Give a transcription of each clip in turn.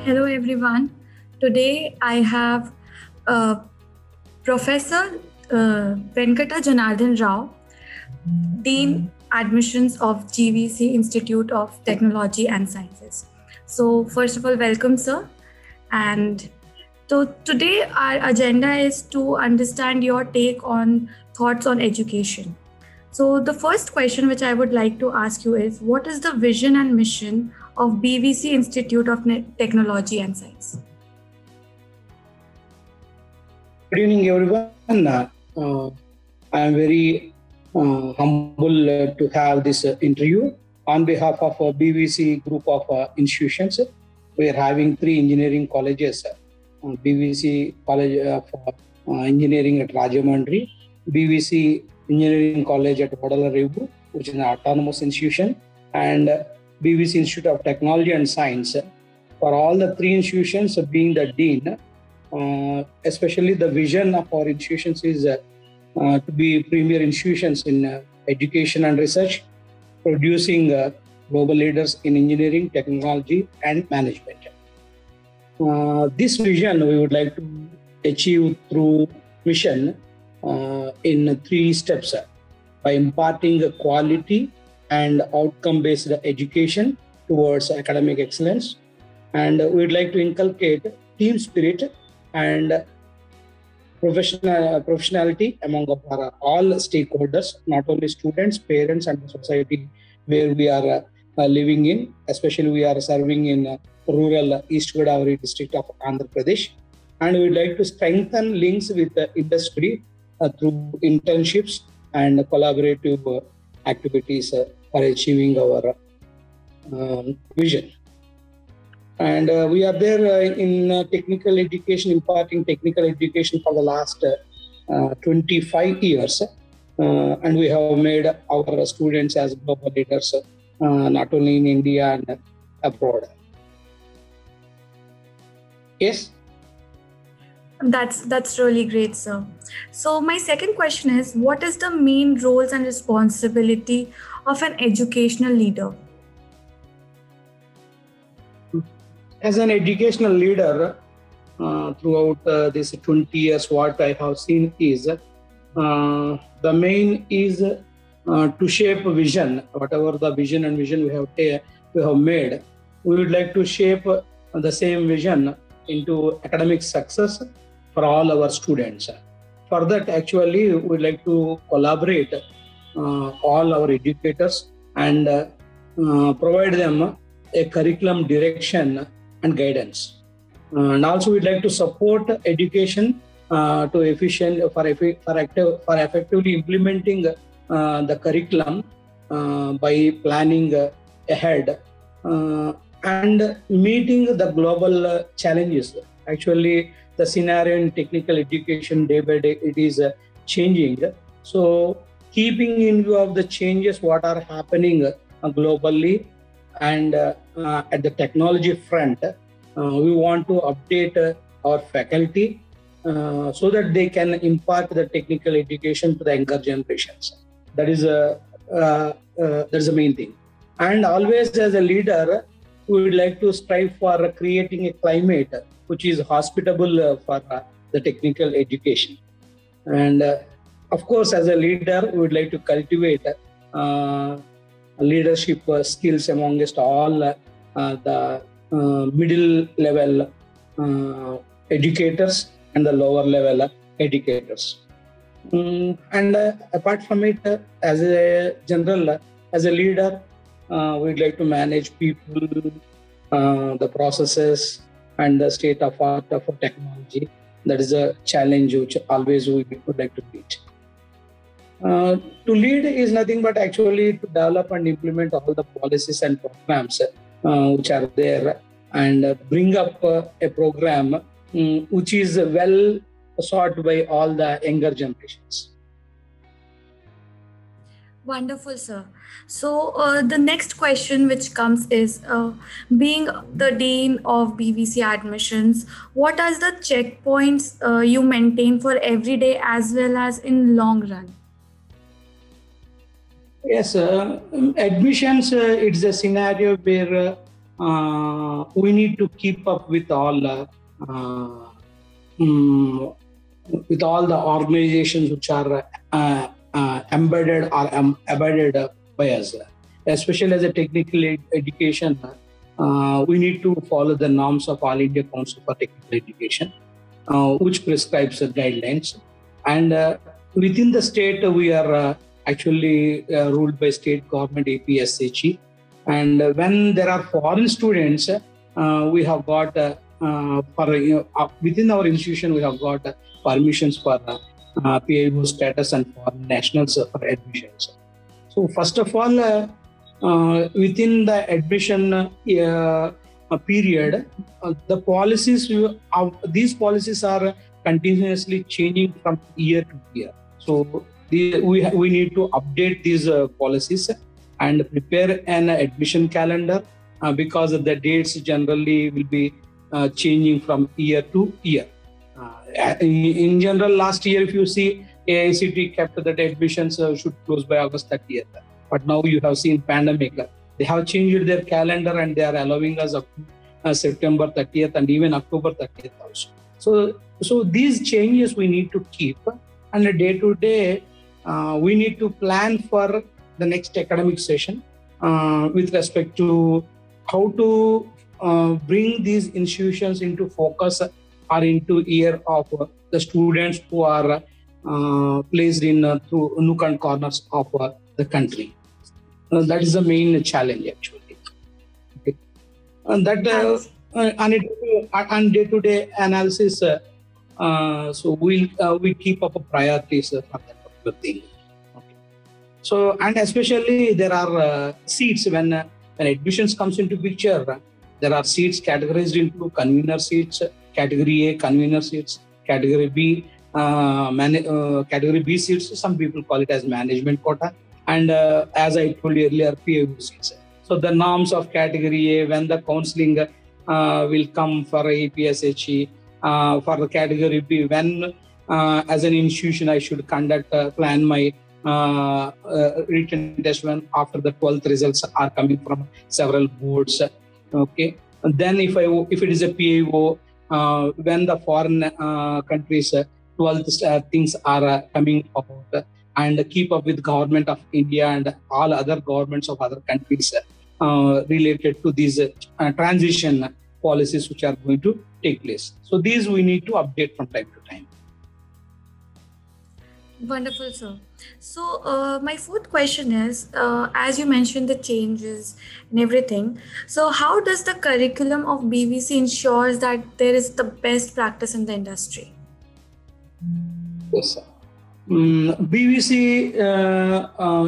Hello, everyone. Today I have Professor Venkata Janardhan Rao, Dean Admissions of GVC Institute of Technology and Sciences. So, first of all, welcome, sir. And so today our agenda is to understand your take on thoughts on education. So the first question which I would like to ask you is, what is the vision and mission of BVC Institute of Technology and Science? Good evening, everyone. I am very humble to have this interview. On behalf of BVC group of institutions, we are having 3 engineering colleges. BVC College of Engineering at Rajahmundry, BVC Engineering College at Vadalarevu, which is an autonomous institution, and BVC Institute of Technology and Science. For all the 3 institutions, being the dean, especially the vision of our institutions is to be premier institutions in education and research, producing global leaders in engineering, technology, and management. This vision we would like to achieve through mission in 3 steps: by imparting a quality and outcome-based education towards academic excellence, and we would like to inculcate team spirit and professionality among our all stakeholders, not only students, parents, and the society where we are living in. Especially we are serving in rural East Godavari district of Andhra Pradesh, and we would like to strengthen links with the industry through internships and collaborative activities for achieving our vision. And we are there in technical education, imparting technical education for the last 25 years. And we have made our students as global leaders, not only in India and abroad. Yes? That's really great, sir. So my second question is, what is the main roles and responsibility of an educational leader? As an educational leader, throughout this 20 years, what I have seen is the main is to shape a vision. Whatever the vision we have made, we would like to shape the same vision into academic success for all our students. For that, actually, we would like to collaborate all our educators and provide them a curriculum direction and guidance. And also, we'd like to support education to effectively implementing the curriculum by planning ahead and meeting the global challenges. Actually, the scenario in technical education day by day, it is changing. So, keeping in view of the changes what are happening globally and at the technology front, we want to update our faculty so that they can impart the technical education to the younger generations. That is the main thing. And always as a leader, we would like to strive for creating a climate which is hospitable for the technical education. And of course, as a leader, we would like to cultivate leadership skills amongst all the middle level educators and the lower level educators. And apart from it, as a general, as a leader, we'd like to manage people, the processes, and the state of art of technology. That is a challenge which always we would like to beat. To lead is nothing but actually to develop and implement all the policies and programs which are there, and bring up a program which is well sought by all the younger generations. Wonderful, sir. So the next question which comes is, being the Dean of BVC Admissions, what are the checkpoints you maintain for every day as well as in long run? Yes, admissions, it's a scenario where we need to keep up with all the organizations which are embedded or abided by us. Especially as a technical education, we need to follow the norms of All India Council for Technical Education, which prescribes guidelines. And within the state, we are actually ruled by state government, APSHE. And when there are foreign students, we have got within our institution, we have got permissions for PIO status and foreign nationals for admissions. So first of all, within the admission period, the policies, these policies are continuously changing from year to year. So we need to update these policies and prepare an admission calendar because the dates generally will be changing from year to year. In general, last year, if you see, AICT kept that admissions should close by August 30th. But now you have seen pandemic. They have changed their calendar and they are allowing us up to September 30th and even October 30th also. So these changes we need to keep, and day to day, we need to plan for the next academic session with respect to how to bring these institutions into focus or into ear of the students who are placed in through nook and corners of the country. That is the main challenge actually. Okay. And that on day-to-day analysis, so we keep up priorities for that particular thing. Okay. So, and especially there are seats when admissions comes into picture. There are seats categorized into convener seats, category A convener seats, category B category B seats. Some people call it as management quota, and as I told you earlier, PIO seats. So the norms of category A, when the counseling will come for APSHE, for the category B, when as an institution I should plan my written test when after the 12th results are coming from several boards. Okay, and then if it is a PIO, when the foreign countries 12th things are coming out, and keep up with government of India and all other governments of other countries related to these transition policies which are going to take place. So these we need to update from time to time. Wonderful, sir. So my fourth question is, as you mentioned the changes and everything, so how does the curriculum of BVC ensures that there is the best practice in the industry? Yes, sir. BVC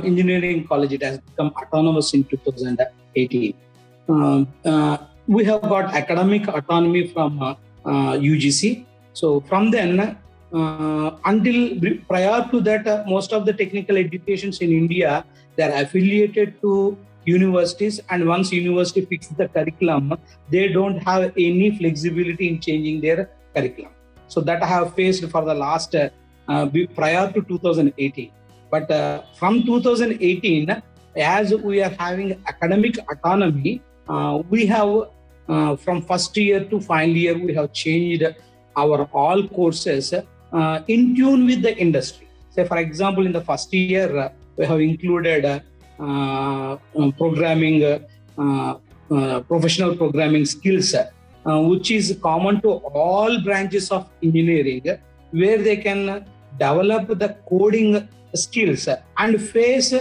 Engineering College, it has become autonomous in 2018. We have got academic autonomy from UGC. So from then, until prior to that, most of the technical educations in India, they are affiliated to universities, and once university fixes the curriculum, they don't have any flexibility in changing their curriculum. So that I have faced for the last prior to 2018. But from 2018, as we are having academic autonomy, we have from first year to final year, we have changed our all courses in tune with the industry. Say, for example, in the first year, we have included programming, professional programming skills, which is common to all branches of engineering, where they can develop the coding skills and face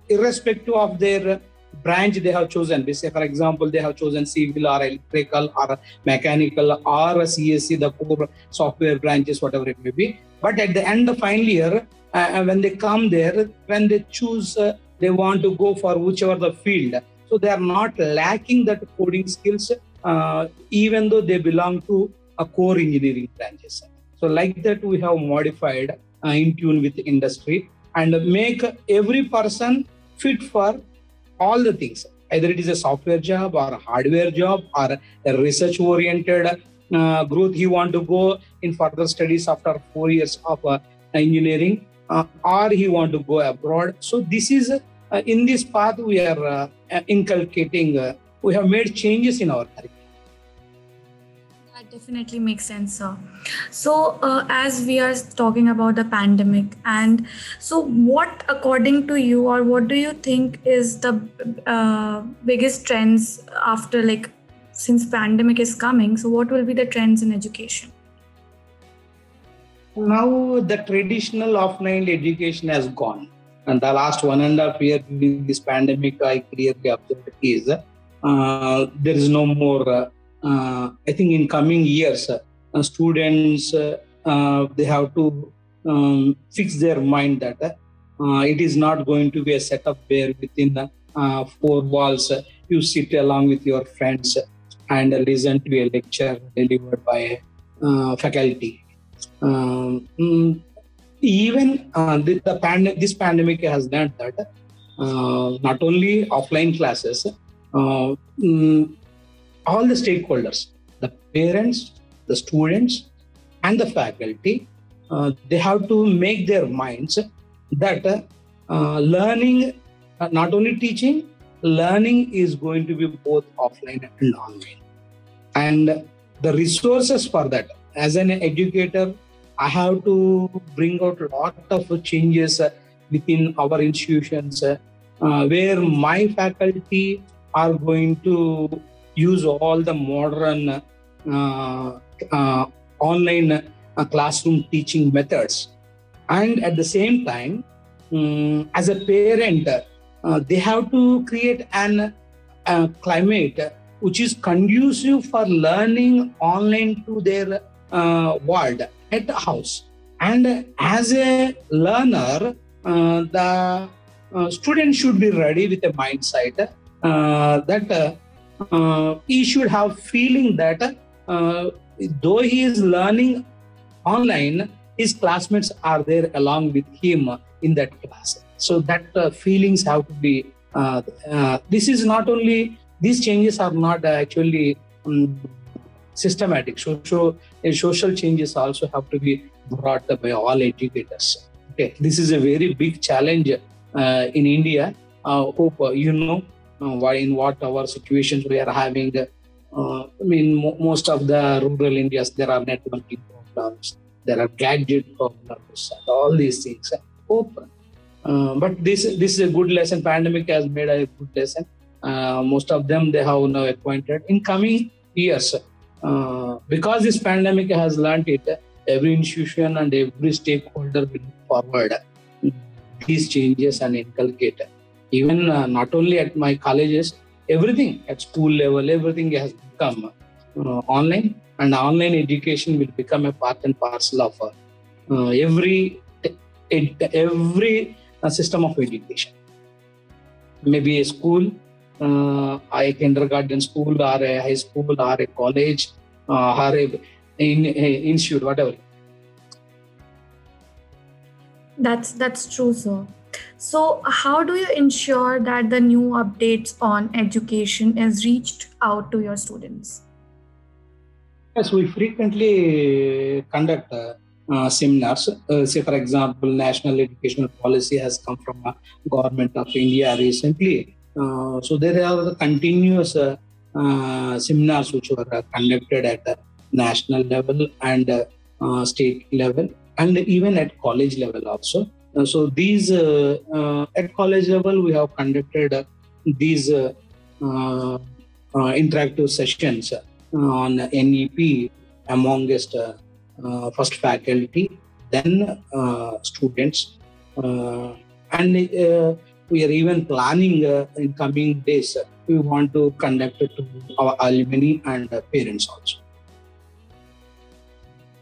irrespective of their branch they have chosen. Say, for example, they have chosen civil or electrical or mechanical or CSC, the core software branches, whatever it may be. But at the end of final year, when they come there, when they choose, they want to go for whichever the field. So they are not lacking that coding skills, even though they belong to a core engineering branches. So like that, we have modified in tune with the industry and make every person fit for all the things. Either it is a software job or a hardware job or a research-oriented growth. He want to go in further studies after 4 years of engineering, or he want to go abroad. So this is in this path we are inculcating we have made changes in our curriculum. That definitely makes sense, sir. So, as we are talking about the pandemic, and so what, according to you, or what do you think is the biggest trends after, like, since pandemic is coming? So, what will be the trends in education? Now, the traditional offline education has gone. And the last 1.5 years during this pandemic, I clearly observed is there is no more. I think in coming years, students they have to fix their mind that it is not going to be a setup where within 4 walls you sit along with your friends and listen to a lecture delivered by a faculty. Even this pandemic has learned that not only offline classes, all the stakeholders, the parents, the students, and the faculty, they have to make their minds that learning, not only teaching, learning is going to be both offline and online. And the resources for that, as an educator, I have to bring out a lot of changes within our institutions where my faculty are going to use all the modern online classroom teaching methods. And at the same time, as a parent, they have to create an climate which is conducive for learning online to their world at the house. And as a learner, the student should be ready with a mindset that he should have feeling that though he is learning online, his classmates are there along with him in that class. So that feelings have to be. This is not only, these changes are not actually systematic. Social changes also have to be brought up by all educators. Okay, this is a very big challenge in India. Hope you know in what our situations we are having. Most of the rural Indias, there are networking problems, there are gadget problems, and all these things. Hope, but this is a good lesson. Pandemic has made a good lesson. Most of them they have now acquainted. In coming years, because this pandemic has learned it, every institution and every stakeholder will look forward these changes and inculcate. Even not only at my colleges, everything at school level, everything has become online, and online education will become a part and parcel of every system of education. Maybe a school, a kindergarten school, or a high school, or a college, or a institute, whatever. That's true, sir. So, how do you ensure that the new updates on education is reached out to your students? Yes, we frequently conduct seminars. Say, for example, National Educational Policy has come from Government of India recently. So there are the continuous seminars which were conducted at the national level and state level, and even at college level also. So these at college level we have conducted these interactive sessions on NEP amongst first faculty, then students, and we are even planning in coming days. We want to conduct it to our alumni and parents also.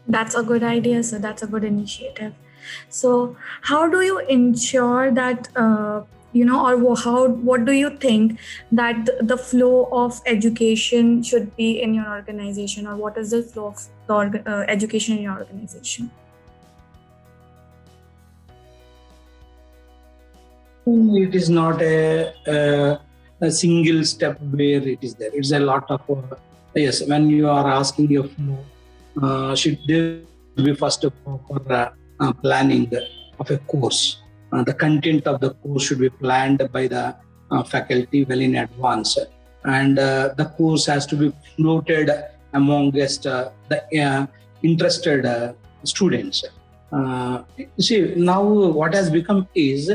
That's a good idea, sir. That's a good initiative. So, how do you ensure that what do you think that the flow of education should be in your organization, or what is the flow of the education in your organization? It is not a single step where it is there. It's a lot of yes. When you are asking your flow, should there be first a proper planning of a course? The content of the course should be planned by the faculty well in advance. and the course has to be floated amongst the interested students. See, now what has become is,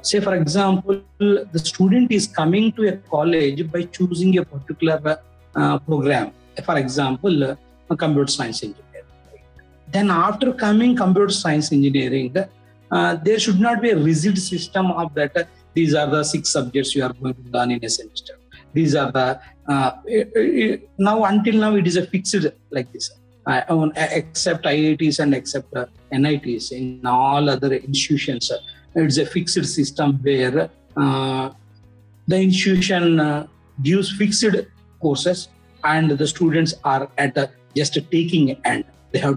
say for example, the student is coming to a college by choosing a particular program. For example, a computer science engineering. Then after coming computer science engineering, there should not be a rigid system of that. These are the 6 subjects you are going to learn in a semester. These are the now until now it is a fixed like this. Except IITs and except NITs, in all other institutions, it's a fixed system where the institution gives fixed courses and the students are at just a taking end. They are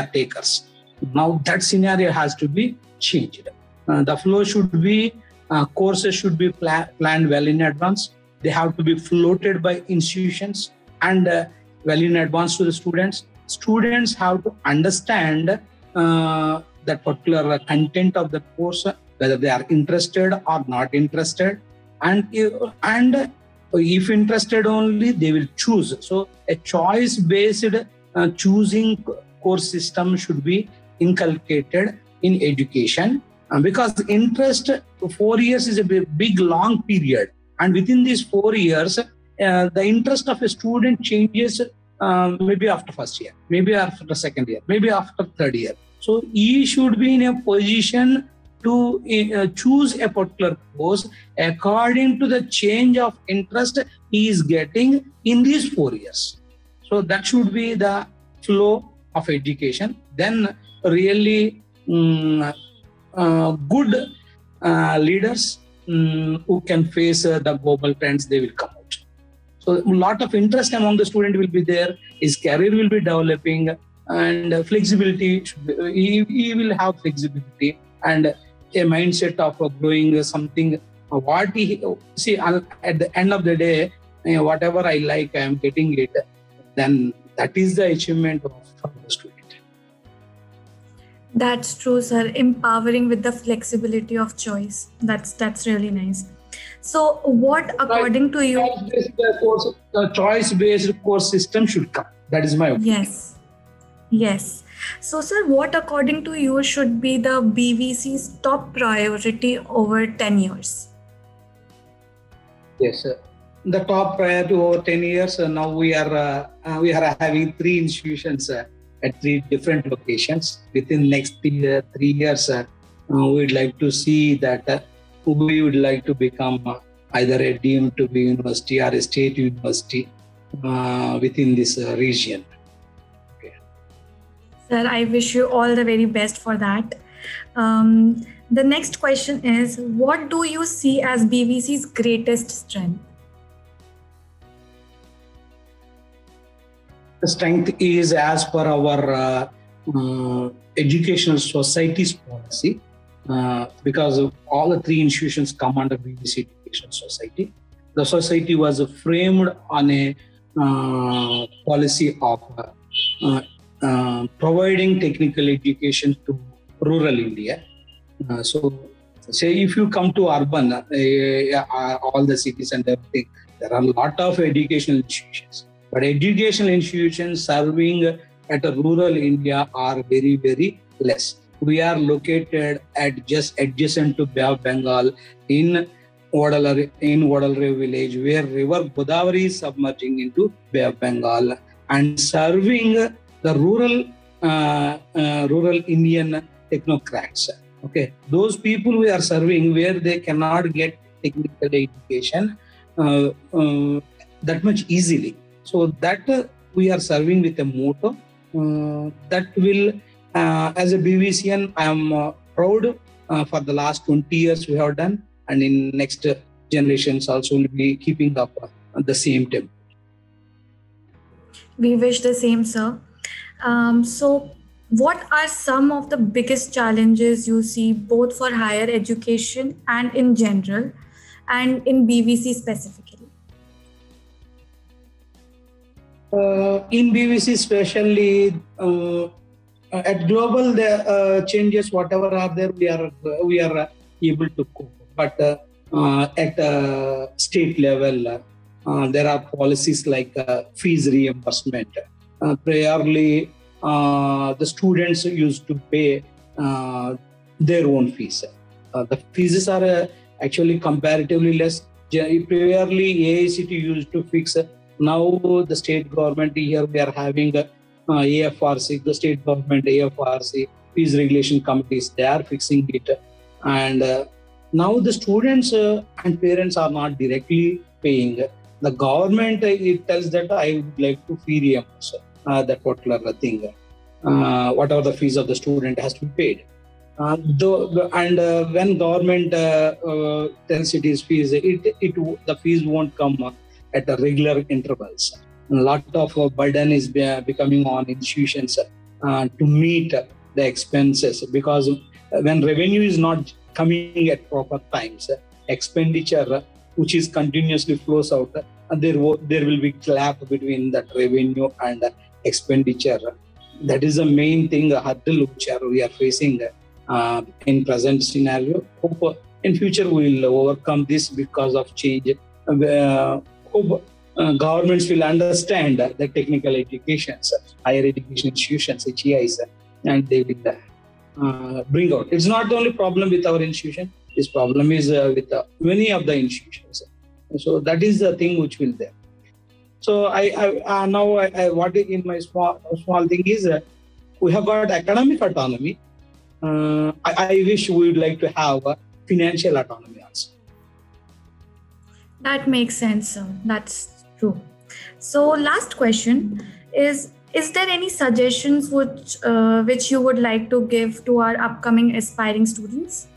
takers. Now that scenario has to be changed. The flow should be, courses should be planned well in advance. They have to be floated by institutions and well in advance to the students. Students have to understand that particular content of the course, whether they are interested or not interested, and if interested only, they will choose. So a choice-based choosing course system should be inculcated in education, because interest, 4 years is a big long period, and within these 4 years, the interest of a student changes. Maybe after first year, maybe after second year, maybe after third year. So he should be in a position to choose a particular course according to the change of interest he is getting in these 4 years. So that should be the flow of education. Then really good leaders who can face the global trends, they will come out. So a lot of interest among the student will be there. His career will be developing, and flexibility should be, he will have flexibility and a mindset of growing something. What he see at the end of the day, whatever I like, I am getting it. Then that is the achievement of the student. That's true, sir. Empowering with the flexibility of choice. That's really nice. So what, according to you... The choice-based course system should come. That is my opinion. Yes. So, sir, what, according to you, should be the BVC's top priority over 10 years? Yes, sir. The top priority over 10 years, now we are having 3 institutions at 3 different locations. Within next 3 years, we would like to see that we would like to become either a deemed to be university or a state university within this region. Okay. Sir, I wish you all the very best for that. The next question is, what do you see as BVC's greatest strength? The strength is as per our educational society's policy. Because all the 3 institutions come under BVC Education Society. The society was framed on a policy of providing technical education to rural India. So, say if you come to urban, all the cities and everything, there are a lot of educational institutions. But educational institutions serving at a rural India are very, very less. We are located at just adjacent to Bay of Bengal in Vadalare village, where river Godavari is submerging into Bay of Bengal and serving the rural Indian technocrats. Okay, those people we are serving where they cannot get technical education that much easily. So that we are serving with a motto that will. As a BVCian, I am proud for the last 20 years we have done, and in next generations also will be keeping up the same tempo. We wish the same, sir. So what are some of the biggest challenges you see both for higher education and in general, and in BVC specifically? In BVC especially, at global the changes whatever are there, we are able to cope. But at state level, there are policies like fees reimbursement. Priorly, the students used to pay their own fees. The fees are actually comparatively less. Priorly, AICT used to fix. Now the state government, here we are having AFRC, the state government AFRC, fees regulation committees, they are fixing it. And now the students and parents are not directly paying. The government, it tells that I would like to fee reimburse that particular thing. Whatever the fees of the student has to be paid. When government tells it is fees, the fees won't come at a regular intervals. A lot of burden is becoming on institutions to meet the expenses, because when revenue is not coming at proper times, expenditure which is continuously flows out, there will be gap between that revenue and expenditure. That is the main thing, a hurdle which we are facing in present scenario. Hope in future we will overcome this because of change. Hope governments will understand the technical educations, higher education institutions, HEIs, and they will bring out. It's not the only problem with our institution. This problem is with many of the institutions. So that is the thing which will there. So what in my small thing is we have got academic autonomy. I wish we would like to have financial autonomy also. That makes sense, sir. That's true. So last question is there any suggestions which you would like to give to our upcoming aspiring students?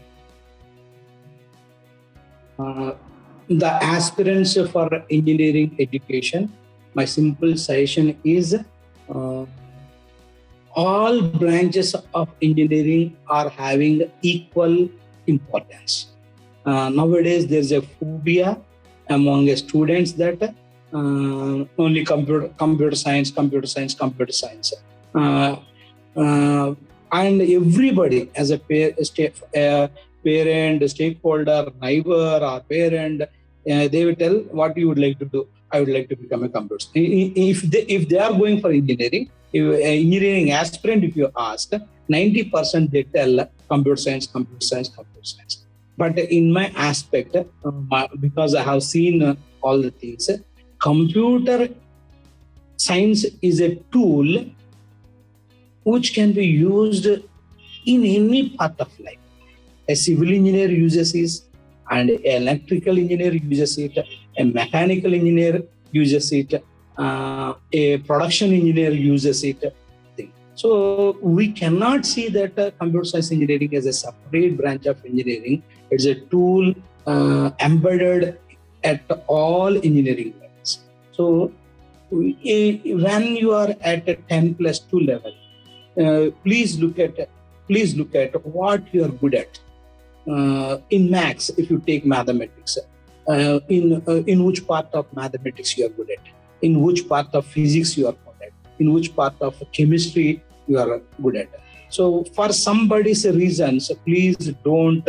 The aspirants for engineering education, my simple suggestion is all branches of engineering are having equal importance. Nowadays, there's a phobia among students that only computer science. And everybody as a parent, stakeholder, neighbor or parent, they will tell what you would like to do. I would like to become a computer scientist. If they are going for engineering, engineering aspirant, if you ask, 90% they tell computer science. But in my aspect, because I have seen all the things, computer science is a tool which can be used in any part of life. A civil engineer uses it, and an electrical engineer uses it, a mechanical engineer uses it, a production engineer uses it. So we cannot see that computer science engineering as a separate branch of engineering. It's a tool embedded at all engineering levels. So when you are at a 10+2 level, please look at what you are good at. In maths, if you take mathematics, in which part of mathematics you are good at, in which part of physics you are good at, in which part of chemistry you are good at. So for somebody's reasons, please don't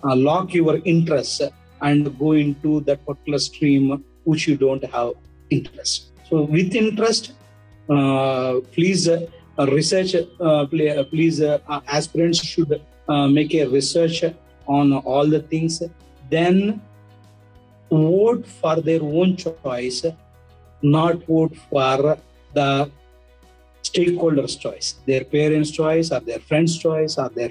lock your interest and go into that particular stream which you don't have interest. So with interest, please research. Please aspirants should make a research on all the things. Then vote for their own choice, not vote for the stakeholders' choice, their parents' choice, or their friends' choice, or their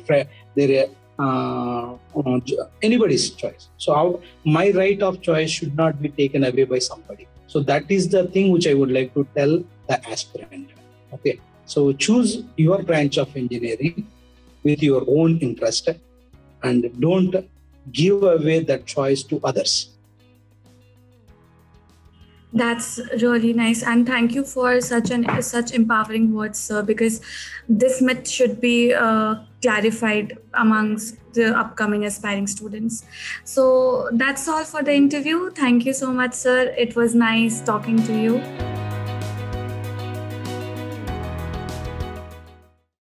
anybody's choice. So my right of choice should not be taken away by somebody. So that is the thing which I would like to tell the aspirant. Okay, so choose your branch of engineering with your own interest, and don't give away that choice to others. That's really nice, and thank you for such empowering words, sir, because this myth should be clarified amongst the upcoming aspiring students. So that's all for the interview. Thank you so much, sir. It was nice talking to you.